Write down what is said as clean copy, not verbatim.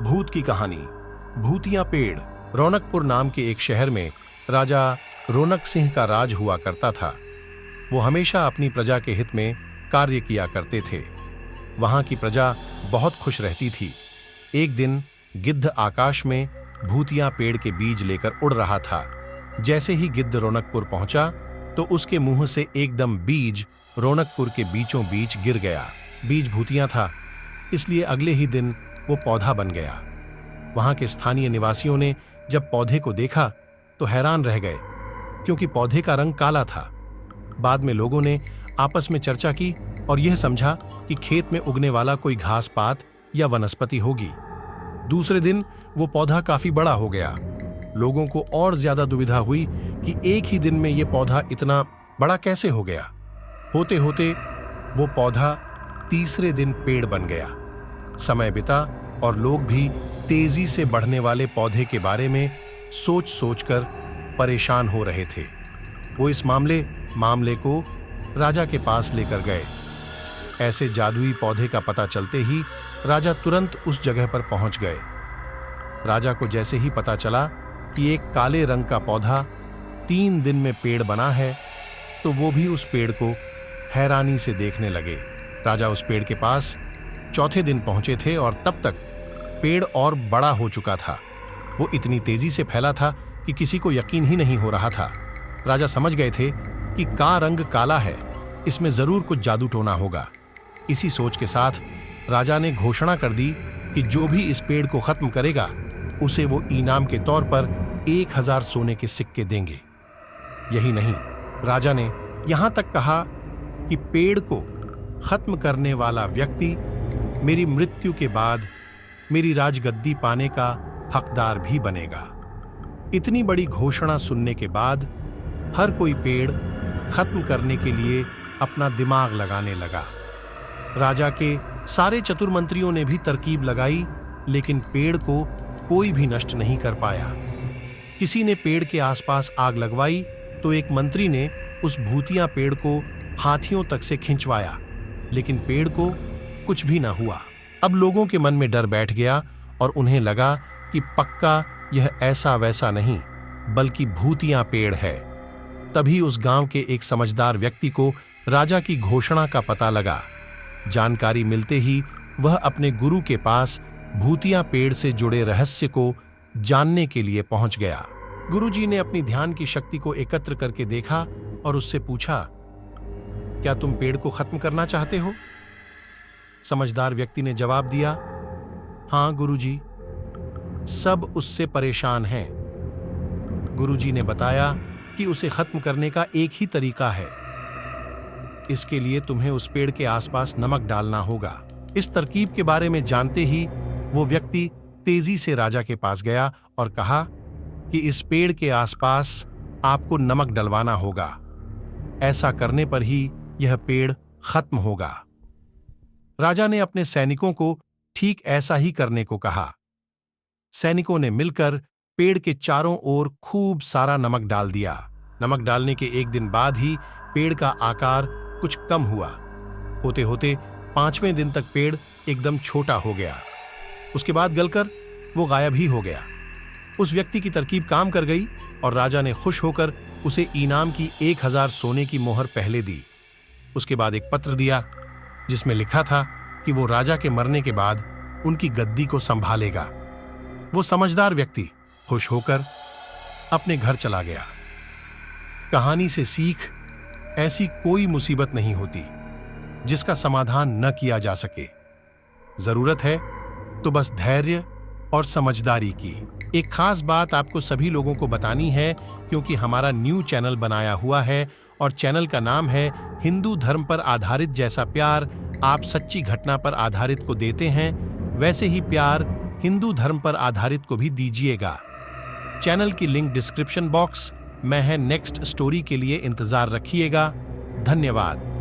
भूत की कहानी। भूतिया पेड़। रौनकपुर नाम के एक शहर में राजा रौनक सिंह का राज हुआ करता था। वो हमेशा अपनी प्रजा के हित में कार्य किया करते थे। वहां की प्रजा बहुत खुश रहती थी। एक दिन गिद्ध आकाश में भूतिया पेड़ के बीज लेकर उड़ रहा था। जैसे ही गिद्ध रौनकपुर पहुंचा तो उसके मुंह से एकदम बीज रौनकपुर के बीचों बीच गिर गया। बीज भूतिया था, इसलिए अगले ही दिन वो पौधा बन गया। वहां के स्थानीय निवासियों ने जब पौधे को देखा तो हैरान रह गए, क्योंकि पौधे का रंग काला था। बाद में लोगों ने आपस में चर्चा की और यह समझा कि खेत में उगने वाला कोई घास पात या वनस्पति होगी। दूसरे दिन वो पौधा काफी बड़ा हो गया। लोगों को और ज्यादा दुविधा हुई कि एक ही दिन में ये पौधा इतना बड़ा कैसे हो गया। होते होते वो पौधा तीसरे दिन पेड़ बन गया। समय बिता और लोग भी तेजी से बढ़ने वाले पौधे के बारे में सोच सोचकर परेशान हो रहे थे। वो इस मामले को राजा के पास लेकर गए। ऐसे जादुई पौधे का पता चलते ही राजा तुरंत उस जगह पर पहुंच गए। राजा को जैसे ही पता चला कि एक काले रंग का पौधा 3 दिन में पेड़ बना है, तो वो भी उस पेड़ को हैरानी से देखने लगे। राजा उस पेड़ के पास चौथे दिन पहुंचे थे और तब तक पेड़ और बड़ा हो चुका था। वो इतनी तेजी से फैला था कि किसी को यकीन ही नहीं हो रहा था। राजा समझ गए थे कि का रंग काला है, इसमें जरूर कुछ जादू टोना होगा। इसी सोच के साथ राजा ने घोषणा कर दी कि जो भी इस पेड़ को खत्म करेगा उसे वो इनाम के तौर पर 1000 सोने के सिक्के देंगे। यही नहीं, राजा ने यहां तक कहा कि पेड़ को खत्म करने वाला व्यक्ति मेरी मृत्यु के बाद मेरी राजगद्दी पाने का हकदार भी बनेगा। इतनी बड़ी घोषणा सुनने के बाद हर कोई पेड़ खत्म करने के लिए अपना दिमाग लगाने लगा। राजा के सारे चतुर मंत्रियों ने भी तरकीब लगाई, लेकिन पेड़ को कोई भी नष्ट नहीं कर पाया। किसी ने पेड़ के आसपास आग लगवाई तो एक मंत्री ने उस भूतिया पेड़ को हाथियों तक से खिंचवाया, लेकिन पेड़ को कुछ भी ना हुआ। अब लोगों के मन में डर बैठ गया और उन्हें लगा कि पक्का यह ऐसा वैसा नहीं बल्कि भूतिया पेड़ है। तभी उस गांव के एक समझदार व्यक्ति को राजा की घोषणा का पता लगा। जानकारी मिलते ही वह अपने गुरु के पास भूतिया पेड़ से जुड़े रहस्य को जानने के लिए पहुंच गया। गुरुजी ने अपनी ध्यान की शक्ति को एकत्र करके देखा और उससे पूछा, क्या तुम पेड़ को खत्म करना चाहते हो? समझदार व्यक्ति ने जवाब दिया, हां गुरुजी, सब उससे परेशान हैं। गुरुजी ने बताया कि उसे खत्म करने का एक ही तरीका है। इसके लिए तुम्हें उस पेड़ के आसपास नमक डालना होगा। इस तरकीब के बारे में जानते ही वो व्यक्ति तेजी से राजा के पास गया और कहा कि इस पेड़ के आसपास आपको नमक डलवाना होगा। ऐसा करने पर ही यह पेड़ खत्म होगा। राजा ने अपने सैनिकों को ठीक ऐसा ही करने को कहा। सैनिकों ने मिलकर पेड़ के चारों ओर खूब सारा नमक डाल दिया। नमक डालने के एक दिन बाद ही पेड़ का आकार कुछ कम हुआ। होते होते 5वें दिन तक पेड़ एकदम छोटा हो गया। उसके बाद गलकर वो गायब ही हो गया। उस व्यक्ति की तरकीब काम कर गई और राजा ने खुश होकर उसे इनाम की 1000 सोने की मोहर पहले दी। उसके बाद एक पत्र दिया जिसमें लिखा था कि वो राजा के मरने के बाद उनकी गद्दी को संभालेगा। वो समझदार व्यक्ति खुश होकर अपने घर चला गया। कहानी से सीख, ऐसी कोई मुसीबत नहीं होती जिसका समाधान न किया जा सके। जरूरत है तो बस धैर्य और समझदारी की। एक खास बात आपको सभी लोगों को बतानी है, क्योंकि हमारा न्यू चैनल बनाया हुआ है और चैनल का नाम है हिंदू धर्म पर आधारित जैसा प्यार आप सच्ची घटना पर आधारित को देते हैं, वैसे ही प्यार हिंदू धर्म पर आधारित को भी दीजिएगा। चैनल की लिंक डिस्क्रिप्शन बॉक्स में है। नेक्स्ट स्टोरी के लिए इंतजार रखिएगा। धन्यवाद।